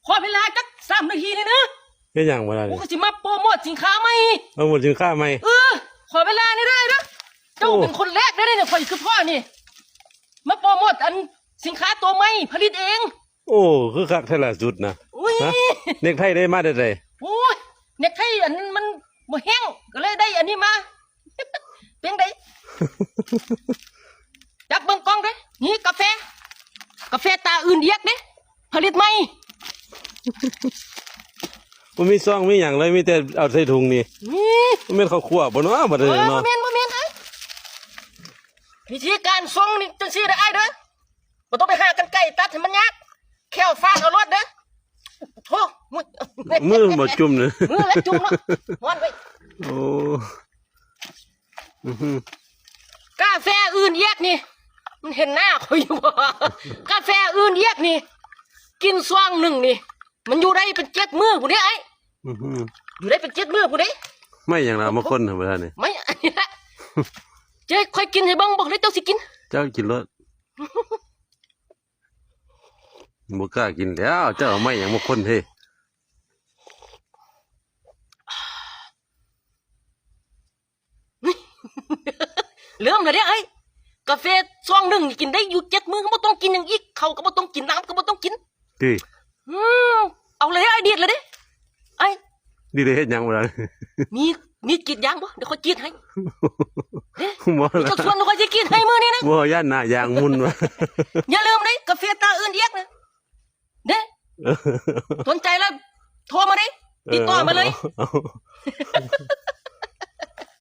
ขอเวลาจัก3 นาทีเลยนะ เฮ็ดหยังบ่ล่ะ กู นี่ ก็สิมาโปรโมทสินค้าใหม่ เอาหมดสินค้าใหม่ ขอเวลานี่ได้นะเจ้า โอ้ เป็นคนแรกได้เนี่ยข่อยคือพ่อนี่มาโปรโมทอันสินค้าตัวใหม่ผลิตเอง โอ้คือคักแท้ละสุดนะ อุ้ย ฮะเน็กไทได้มาได้ได โอ้ยเน็กไทอันนั้นมันบ่แห้งก็เลยได้อันนี้มา เพียงใด จับเบิ่งกล้องเด้นี่กาแฟตาอื่นเอียกเด้ผลิตใหม่ บ่มีซองมีหยังเลยมีแต่เอาใส่ถุงนี่ นี่ มันเป็นข้าวคั่วบ่เนาะบ่ได้ บ่ เนาะ แม่นไอ้วิธีการส่งนี่จังซี่เด้อไอ้เด้อบ่ต้องไปหากันไกลตัดให้มันยากแค่ฟาดเอารถเด้อโธ่ มือบ่จุ่มเนอะ มือและจุ่มเนาะฮ้อนไว้ โอ้อื้อหือก าแฟอื่นเอียกนี่มันเห็นหน้าข่อยอยู่บ่กาแฟอื่นเอียกนี่ กินซองหนึ่งนี่ มันอยู่ได้เป็น7 มื้อผู้เด้ไอ้ อื้อหือ อยู่ได้เป็น 7 มื้อผู้เด้ ไม่หยังล่ะมาคนน่ะบ่ท่านนี่ ไม่อันนี้ละเจ๊ค่อยกินให้เบิ่งบอกเลยเจ้าสิกิน เจ้ากินรถบ่กล้ากินแล้วเจ้าเอาไม่หยังมาคนเฮ้ เริ่มแล้วเด้ไอ้กาแฟซองหนึ่งนี่กินได้อยู่7 มื้อก็บ่ต้องกินอย่างอีกข้าวก็บ่ต้องกินน้ำก็บ่ต้องกิน ติ อืมเอาเลยไอ้เดียดเลยเด้ไอ้ นี่ได้เฮ็ดหยังบ่ล่ะ มีกรีดยางบ่เดี๋ยวค่อยกรีดให้ บ่ล่ะ เจ้าส่วนเดี๋ยวค่อยสิกรีดให้มื้อนี้นะ บ่ย่านหน้ายางมุนว่ะ อย่าลืมเลยกาแฟตาอื่นเอียกนะเด้สนใจแล้วโทรมาดิติดต่อมาเลย เอา